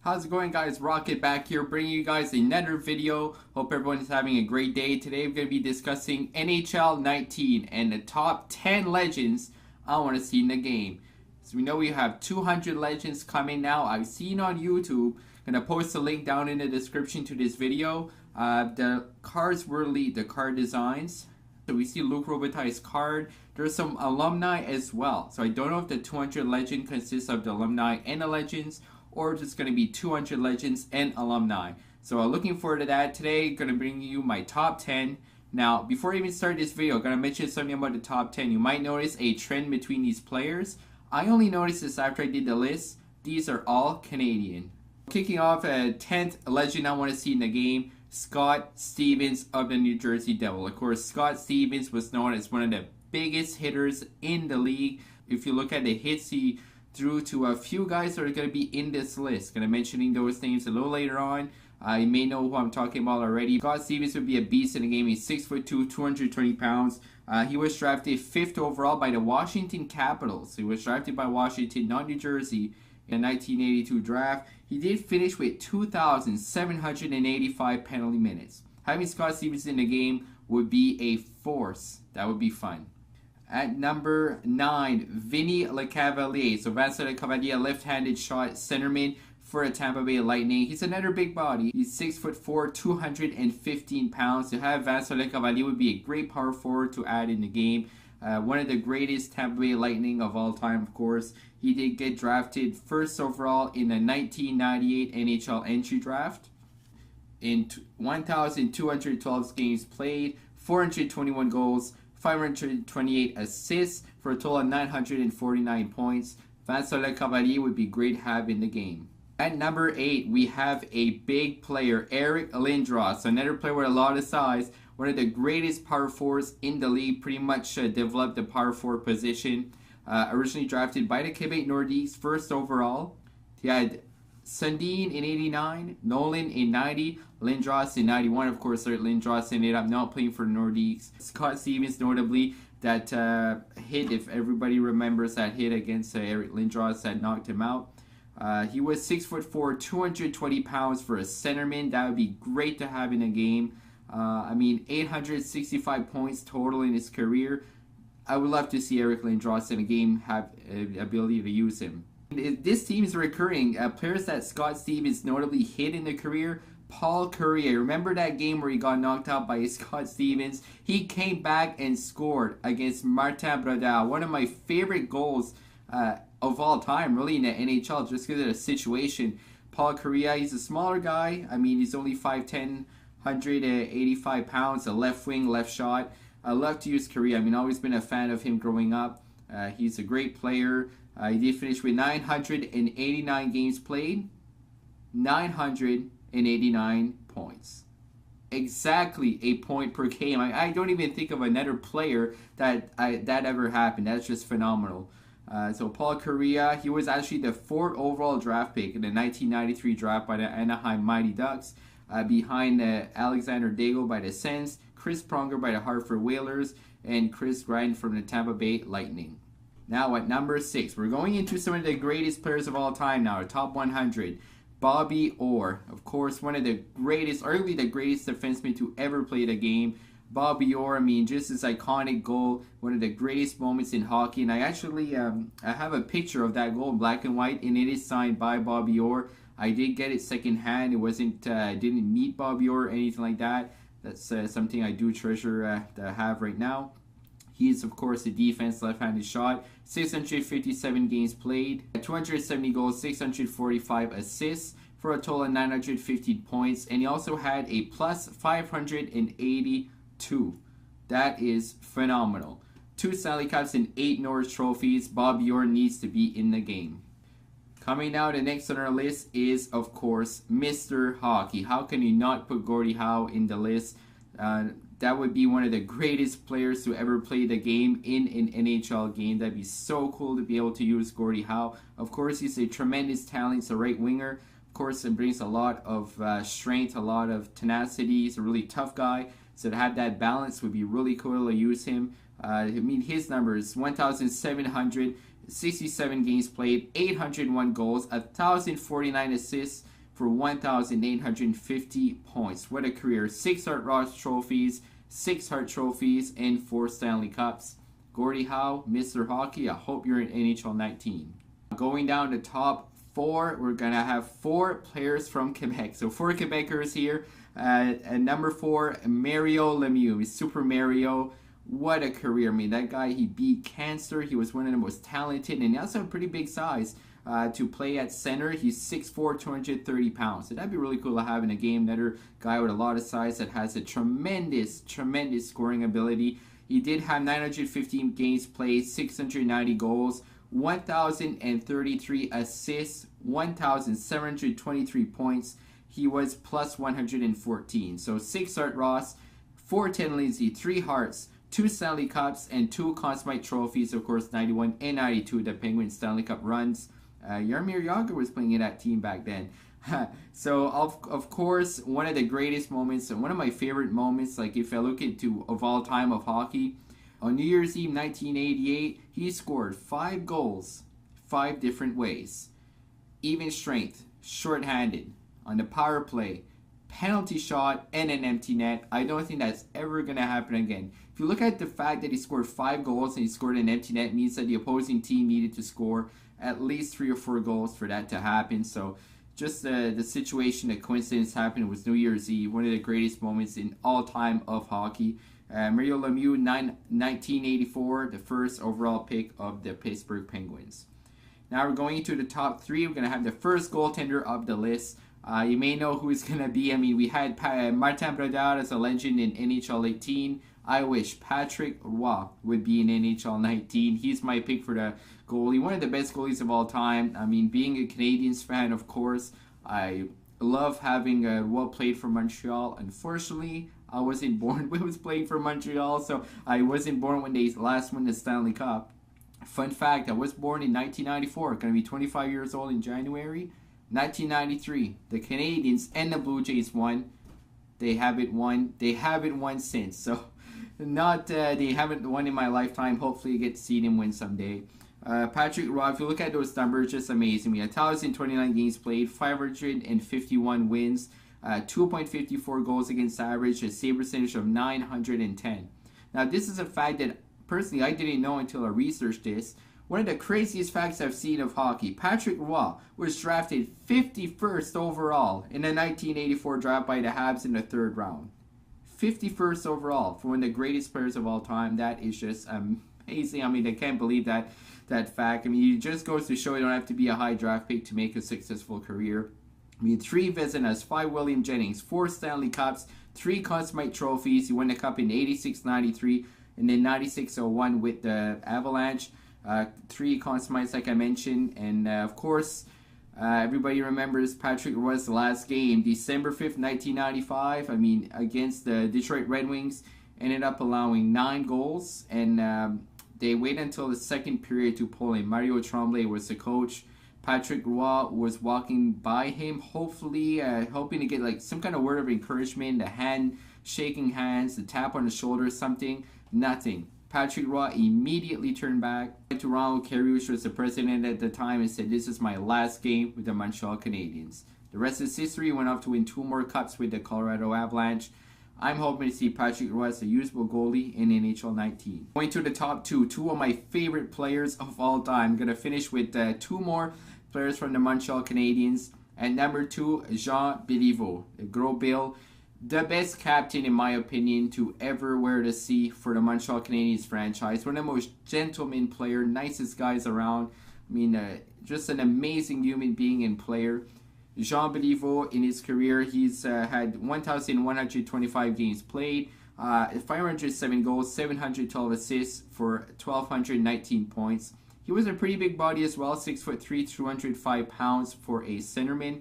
How's it going, guys? Rocket back here bringing you guys another video. Hope everyone is having a great day. Today we're going to be discussing NHL 19 and the top 10 legends I want to see in the game. So we know we have 200 legends coming now. I've seen on YouTube. I'm going to post a link down in the description to this video. The cards were leaked, the card designs. So we see Luc Robitaille's card. There's some alumni as well. So I don't know if the 200 legend consists of the alumni and the legends, or just going to be 200 legends and alumni. So looking forward to that. Today, going to bring you my top 10. Now, before I even start this video, I'm going to mention something about the top 10. You might notice a trend between these players. I only noticed this after I did the list. These are all Canadian. Kicking off a 10th legend I want to see in the game, Scott Stevens of the New Jersey Devil. Of course, Scott Stevens was known as one of the biggest hitters in the league. If you look at the hits he through to a few guys that are going to be in this list. Going to mentioning those names a little later on. You may know who I'm talking about already. Scott Stevens would be a beast in the game. He's 6'2", 220 pounds. He was drafted 5th overall by the Washington Capitals. He was drafted by Washington, not New Jersey, in the 1982 draft. He did finish with 2,785 penalty minutes. Having Scott Stevens in the game would be a force. That would be fun. At number 9, Vinny Lecavalier. So Vincent Lecavalier, left-handed shot centerman for the Tampa Bay Lightning. He's another big body. He's 6'4", 215 pounds. To have Vincent Lecavalier would be a great power forward to add in the game. One of the greatest Tampa Bay Lightning of all time, of course. He did get drafted 1st overall in the 1998 NHL entry draft. In 1,212 games played, 421 goals, 528 assists for a total of 949 points. Vincent Lecavalier would be great to have in the game. At number 8, we have a big player, Eric Lindros, another player with a lot of size, one of the greatest power forwards in the league, pretty much developed the power forward position. Originally drafted by the Quebec Nordiques, 1st overall. He had Sundin in 89, Nolan in 90, Lindros in 91. Of course, Lindros ended up not playing for the Nordiques. Scott Stevens, notably, that hit, if everybody remembers that hit against Eric Lindros that knocked him out. He was 6'4", 220 pounds for a centerman. That would be great to have in a game. 865 points total in his career. I would love to see Eric Lindros in a game have the ability to use him. This team is recurring. Players that Scott Stevens notably hit in the career. Paul Kariya. Remember that game where he got knocked out by Scott Stevens? He came back and scored against Martin Brodeur. One of my favorite goals of all time, really, in the NHL, just because of the situation. Paul Kariya, he's a smaller guy. He's only 5'10", 185 pounds, a left wing, left shot. I love to use Kariya. Always been a fan of him growing up. He's a great player. He did finish with 989 games played, 989 points. Exactly a point per game. I don't even think of another player that ever happened. That's just phenomenal. So Paul Kariya, he was actually the 4th overall draft pick in the 1993 draft by the Anaheim Mighty Ducks, behind Alexander Dago by the Sens, Chris Pronger by the Hartford Whalers, and Chris Gratton from the Tampa Bay Lightning. Now at number 6, we're going into some of the greatest players of all time now, top 100. Bobby Orr, of course, one of the greatest, arguably the greatest defenseman to ever play the game. Bobby Orr, just his iconic goal, one of the greatest moments in hockey. And I actually I have a picture of that goal in black and white, and it is signed by Bobby Orr. I did get it secondhand. It wasn't, I didn't meet Bobby Orr or anything like that. That's something I do treasure to have right now. He is, of course, a defense left-handed shot. 657 games played, 270 goals, 645 assists for a total of 915 points. And he also had a plus 582. That is phenomenal. 2 Stanley Cups and 8 Norris trophies. Bobby Orr needs to be in the game. Coming now, the next on our list is, of course, Mr. Hockey. How can you not put Gordie Howe in the list? That would be one of the greatest players to ever play the game in an NHL game. That'd be so cool to be able to use Gordie Howe. Of course, he's a tremendous talent. He's a right winger. Of course, it brings a lot of strength, a lot of tenacity. He's a really tough guy. So to have that balance would be really cool to use him. His numbers, 1,700 67 games played, 801 goals, 1,049 assists for 1,850 points. What a career. 6 Hart Ross trophies, 6 Hart trophies, and 4 Stanley Cups. Gordie Howe, Mr. Hockey, I hope you're in NHL 19. Going down to top 4, we're going to have 4 players from Quebec. So 4 Quebecers here. At number 4, Mario Lemieux, Super Mario. What a career. I mean, that guy, he beat cancer. He was one of the most talented, and he also had a pretty big size to play at center. He's 6'4", 230 pounds. So that'd be really cool to have in a game. Another guy with a lot of size that has a tremendous scoring ability. He did have 915 games played, 690 goals, 1,033 assists, 1,723 points. He was plus 114. So 6 Hart Ross, 4 Ted Lindsay, 3 Hearts, 2 Stanley Cups, and 2 Conn Smythe trophies. Of course, 91 and 92, the Penguins Stanley Cup runs. Jaromir Jagr was playing in that team back then. So, of course, one of the greatest moments, and one of my favorite moments, like if I look into of all time of hockey, on New Year's Eve 1988, he scored 5 goals, 5 different ways. Even strength, shorthanded, on the power play, penalty shot, and an empty net. I don't think that's ever going to happen again. If you look at the fact that he scored 5 goals and he scored an empty net, means that the opposing team needed to score at least 3 or 4 goals for that to happen. So just the situation, the coincidence happened was New Year's Eve, one of the greatest moments in all time of hockey. Mario Lemieux, 1984, the first overall pick of the Pittsburgh Penguins. Now we're going into the top 3. We're going to have the first goaltender of the list. You may know who it's going to be. I mean, we had Martin Brodeur as a legend in NHL 18. I wish Patrick Roy would be in NHL 19. He's my pick for the goalie. One of the best goalies of all time. I mean, being a Canadiens fan, of course, I love having Roy played for Montreal. Unfortunately, I wasn't born when I was playing for Montreal, so I wasn't born when they last won the Stanley Cup. Fun fact, I was born in 1994. Going to be 25 years old in January. 1993, the Canadiens and the Blue Jays won. They haven't won. They haven't won since. So, they haven't won in my lifetime. Hopefully, I get to see them win someday. Patrick Roy, if you look at those numbers, just amazing. We had 1,029 games played, 551 wins, 2.54 goals against average, a save percentage of 910. Now, this is a fact that personally I didn't know until I researched this. One of the craziest facts I've seen of hockey, Patrick Roy was drafted 51st overall in the 1984 draft by the Habs in the 3rd round. 51st overall for one of the greatest players of all time. That is just amazing. I mean, I can't believe that fact. I mean, it just goes to show you don't have to be a high draft pick to make a successful career. I mean, 3 Vezinas, 5 William Jennings, 4 Stanley Cups, 3 Conn Smythe trophies. He won the Cup in 86-93 and then 96-01 with the Avalanche. 3 Conn Smythes, like I mentioned, and of course, everybody remembers Patrick Roy's last game, December 5th, 1995. I mean, against the Detroit Red Wings, ended up allowing 9 goals, and they waited until the 2nd period to pull him. Mario Tremblay was the coach. Patrick Roy was walking by him, hopefully, hoping to get like some kind of word of encouragement, shaking hands, the tap on the shoulder, something. Nothing. Patrick Roy immediately turned back to Ronald Carey, which was the president at the time, and said, "This is my last game with the Montreal Canadiens." The rest is history. He went off to win 2 more cups with the Colorado Avalanche. I'm hoping to see Patrick Roy as a usable goalie in NHL 19. Going to the top 2 of my favorite players of all time. I'm going to finish with 2 more players from the Montreal Canadiens. At number 2, Jean Béliveau, the Gros Bill. The best captain, in my opinion, to ever wear the C for the Montreal Canadiens franchise. One of the most gentleman player, nicest guys around. I mean, just an amazing human being and player. Jean Béliveau, in his career, he's had 1,125 games played, 507 goals, 712 assists for 1,219 points. He was a pretty big body as well, 6'3", 205 pounds for a centerman.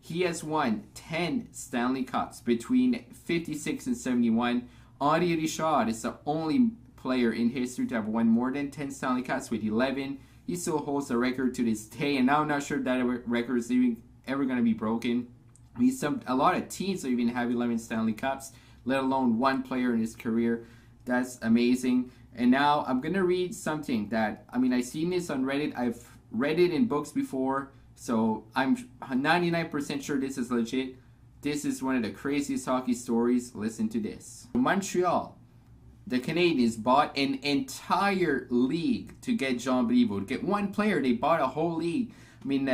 He has won 10 Stanley Cups between 56 and 71. Henri Richard is the only player in history to have won more than 10 Stanley Cups with 11. He still holds the record to this day, and now I'm not sure if that record is even ever going to be broken. I mean, a lot of teams don't even have 11 Stanley Cups, let alone one player in his career. That's amazing. And now I'm gonna read something that, I mean, I've seen this on Reddit. I've read it in books before, so I'm 99% sure this is legit. This is one of the craziest hockey stories. Listen to this. Montreal, the Canadiens bought an entire league to get Jean Béliveau. To get one player, they bought a whole league. I mean,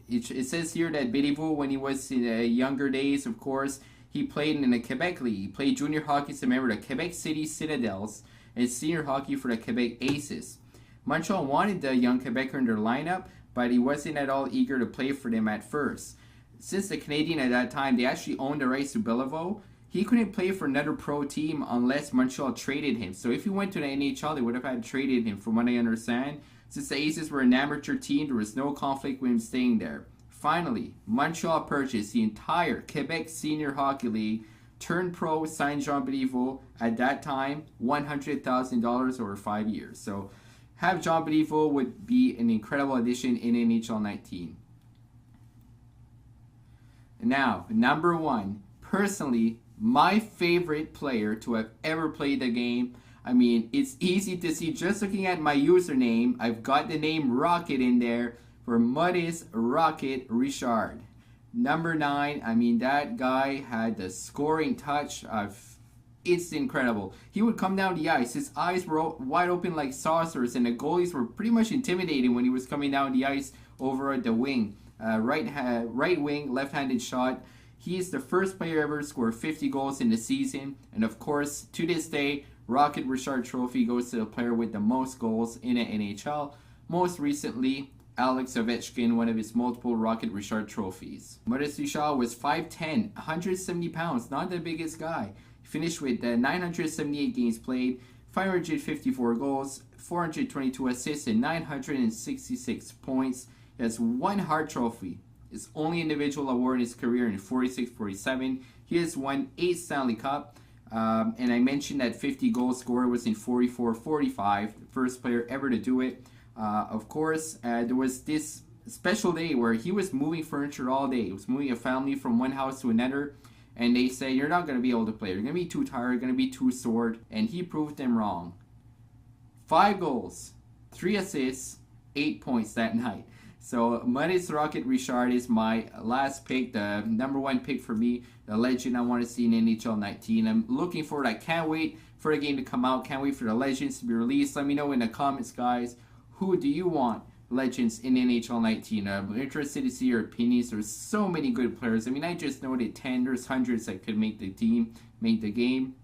it says here that Béliveau, when he was in younger days, of course, he played in the Quebec League. He played junior hockey as a member of the Quebec City Citadels and senior hockey for the Quebec Aces. Montreal wanted the young Quebecer in their lineup, but he wasn't at all eager to play for them at first. Since the Canadiens at that time, they actually owned the rights to Béliveau, he couldn't play for another pro team unless Montreal traded him. So if he went to the NHL, they would have had traded him, from what I understand. Since the Aces were an amateur team, there was no conflict with him staying there. Finally, Montreal purchased the entire Quebec Senior Hockey League, turned pro, signed Jean Béliveau, at that time, $100,000 over 5 years. So have Jean Béliveau would be an incredible addition in NHL 19. Now, number one, personally, my favorite player to have ever played the game. I mean, it's easy to see just looking at my username. I've got the name Rocket in there for Modis Rocket Richard. Number 9, I mean, that guy had the scoring touch of, it's incredible. He would come down the ice. His eyes were wide open like saucers, and the goalies were pretty much intimidating when he was coming down the ice over at the wing. Right wing, left-handed shot. He is the first player ever to score 50 goals in the season. And of course, to this day, Rocket Richard Trophy goes to the player with the most goals in the NHL. Most recently, Alex Ovechkin, one of his multiple Rocket Richard trophies. Modis Richard was 5'10", 170 pounds, not the biggest guy. He finished with 978 games played, 554 goals, 422 assists, and 966 points. He has one Hart Trophy, his only individual award in his career in 46-47. He has won 8 Stanley Cup. And I mentioned that 50 goal scorer was in 44-45, the first player ever to do it. Of course, there was this special day where he was moving furniture all day. He was moving a family from one house to another, and they say, you're not going to be able to play. You're going to be too tired. You're going to be too sore. And he proved them wrong. 5 goals, 3 assists, 8 points that night. So Modis Rocket Richard is my last pick, the number 1 pick for me, the legend I want to see in NHL 19. I'm looking forward. I can't wait for the game to come out. Can't wait for the legends to be released. Let me know in the comments, guys. Who do you want legends in NHL 19? I'm interested to see your opinions. There's so many good players. I mean, I just noted 10. There's hundreds that could make the team, make the game.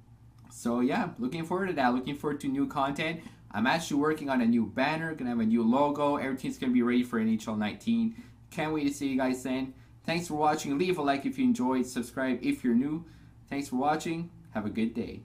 So yeah, looking forward to that. Looking forward to new content. I'm actually working on a new banner. Gonna have a new logo. Everything's gonna be ready for NHL 19. Can't wait to see you guys then. Thanks for watching. Leave a like if you enjoyed. Subscribe if you're new. Thanks for watching. Have a good day.